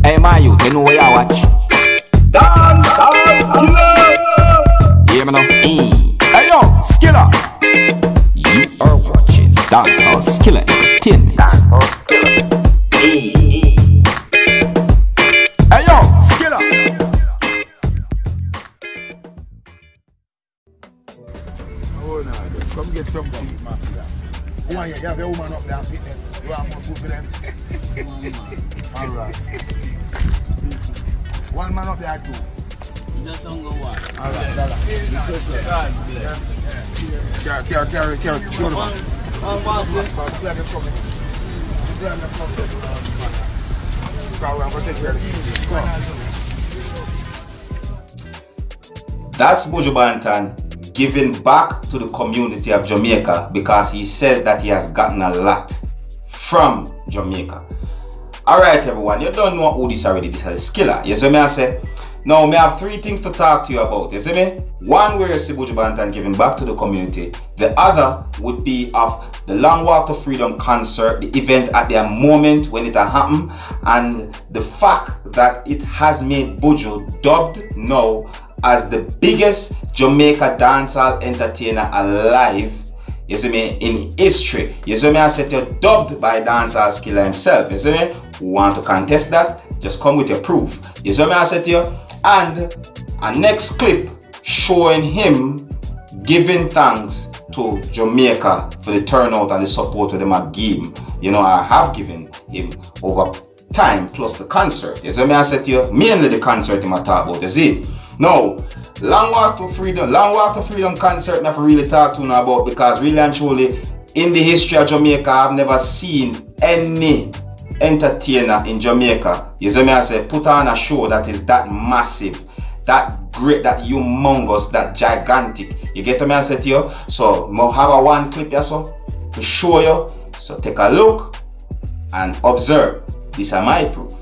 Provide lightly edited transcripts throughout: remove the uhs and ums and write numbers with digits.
Hey, my youth, you know what you watch? Dancehall Skilla. Yeah, me know. Hey, yo, Skilla. You are watching Dancehall Skilla Entertainment. Hey, yo, Skilla. Oh, no, come get some beat, mafia. You have your woman up there and fitness. You want more food for them? Alright. One man up there too. Just don't go watch. Alright, carry. Show them. That's Buju Banton giving back to the community of Jamaica because he says that he has gotten a lot from Jamaica. Alright everyone, you don't know who this already, this is Skilla. You see me I say? Now me have three things to talk to you about, you see me? One where you see Buju Banton giving back to the community. The other would be of the Long Walk to Freedom concert, the event at the moment when it happened, and the fact that it has made Buju dubbed now as the biggest Jamaica dancehall entertainer alive, you see me, in history. You see me, I said you're dubbed by Dancehall Skilla himself. You see me, want to contest that? Just come with your proof. You see me, I said to you, and a next clip showing him giving thanks to Jamaica for the turnout and the support that they have given. You know, I have given him over time plus the concert. You see me, I said to you, mainly the concert I'm talking about. You see. Now, Long Walk to Freedom concert I have to really talk to you about, because really and truly in the history of Jamaica I've never seen any entertainer in Jamaica, you see me I say, put on a show that is that massive, that great, that humongous, that gigantic. You get me I say to you? So I have a one clip here so to show you. So take a look and observe. These are my proof.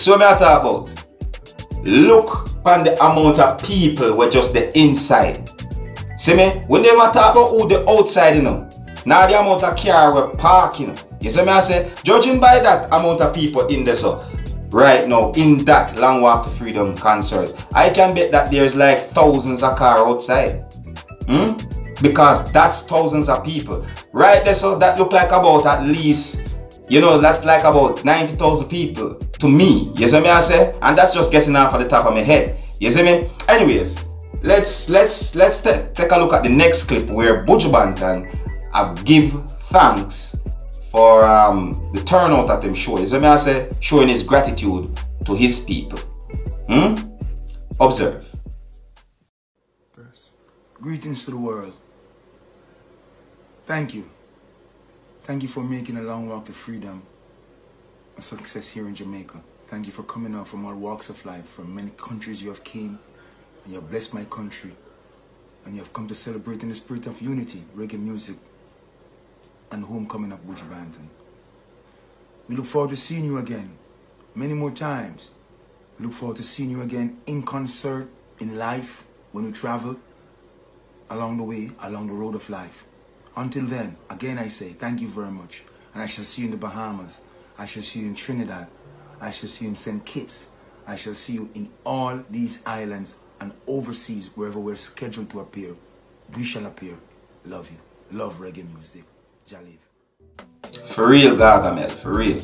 see what I talk about? Look upon the amount of people were just the inside. See me? When they talk about who the outside, you know. Now the amount of car we're parking. You see me? I say, judging by that amount of people in there, so right now in that Long Walk to Freedom concert, I can bet that there's like thousands of cars outside. Because that's thousands of people. Right there, so that look like about at least, you know, that's like about 90,000 people to me. You see me? I say? And that's just guessing off at the top of my head. You see me? Anyways, let's take a look at the next clip where Buju Banton have give thanks for the turnout at him show. You see me? I say? Showing his gratitude to his people. Observe. Greetings to the world. Thank you. Thank you for making a Long Walk to Freedom a success here in Jamaica. Thank you for coming out from all walks of life, from many countries you have came, and you have blessed my country. And you have come to celebrate in the spirit of unity, reggae music, and homecoming of Buju Banton. We look forward to seeing you again, many more times. We look forward to seeing you again in concert, in life, when we travel, along the way, along the road of life. Until then, again I say, thank you very much. And I shall see you in the Bahamas. I shall see you in Trinidad. I shall see you in St. Kitts. I shall see you in all these islands and overseas, wherever we're scheduled to appear. We shall appear. Love you. Love reggae music. Jaliv. For real, Gargamel, for real.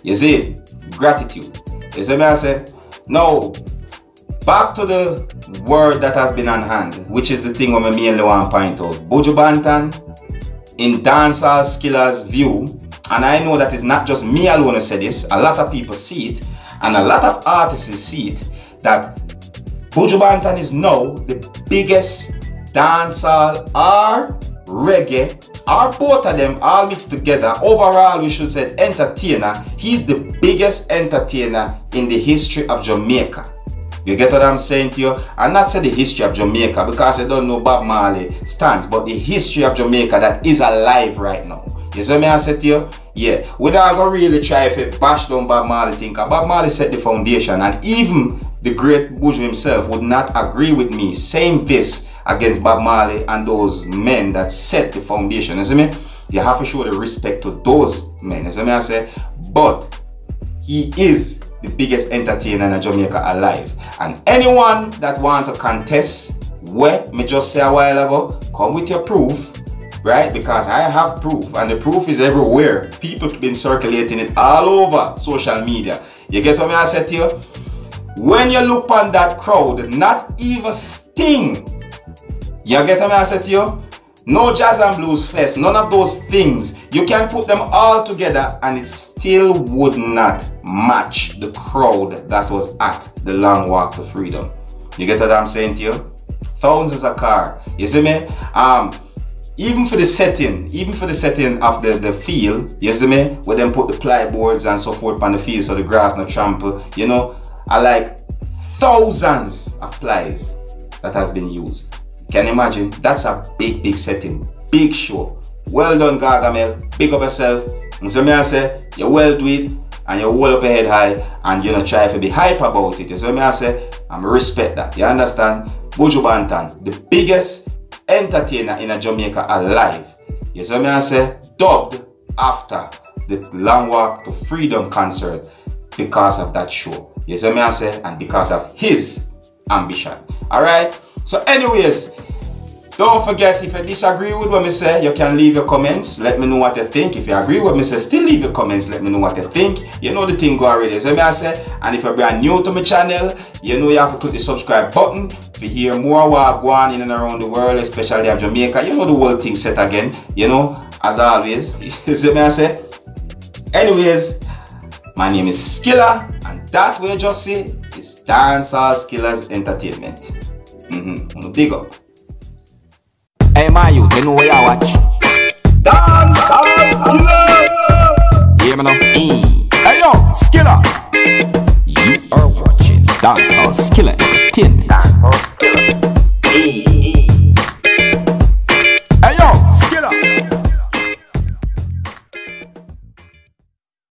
You see, gratitude. You see me I say? Now, back to the word that has been on hand, which is the thing I mainly want to point out. Buju Banton, in Dancehall Skilla's view, and I know that it's not just me alone who say this, a lot of people see it, and a lot of artists see it, that Buju Banton is now the biggest dancehall or reggae, or both of them all mixed together. Overall, we should say entertainer. He's the biggest entertainer in the history of Jamaica. You get what I'm saying to you? And not say the history of Jamaica, because I don't know Bob Marley stands, but the history of Jamaica that is alive right now. You see me I say to you? Yeah. We don't go really try to bash down Bob Marley thing, because Bob Marley set the foundation, and even the great Buju himself would not agree with me saying this against Bob Marley and those men that set the foundation. You see me? You have to show the respect to those men. You see me I say? But he is the biggest entertainer in Jamaica alive. And anyone that want to contest what me just say a while ago, come with your proof, right? Because I have proof, and the proof is everywhere. People have been circulating it all over social media. You get what I said to you? When you look on that crowd, not even Sting. You get what I said to you? No Jazz and Blues Fest, none of those things. You can put them all together and it still would not match the crowd that was at the Long Walk to Freedom. You get what I'm saying to you? Thousands of cars. You see me? Even for the setting of the field, you see me? Where them put the plyboards and so forth on the field so the grass not trample, you know, I like thousands of plies that has been used. Can you imagine? That's a big setting, big show. Well done, Gargamel. Big up yourself. So me I say, you well do it, and you hold up your head high, and you know try to be hype about it. So me I say, I respect that. You understand? Buju Banton, the biggest entertainer in Jamaica alive. You see me I say, dubbed after the Long Walk to Freedom concert because of that show. You see me I say, and because of his ambition. Alright? So anyways, don't forget, if you disagree with what me say, you can leave your comments. Let me know what you think. If you agree with me say, still leave your comments. Let me know what you think. You know the thing go already. So me I say, and if you're brand new to my channel, you know you have to click the subscribe button to hear more what go on in and around the world, especially of Jamaica. You know the whole thing set again. You know, as always. You see me I say. Anyways, my name is Skilla, and that way just see is Dancehall Skilla's Entertainment. Big up. Hey man, you know where you watch? Dancehall Skilla! Hear me now? Hey yo, Skilla! You are watching Dancehall Skilla Entertainment.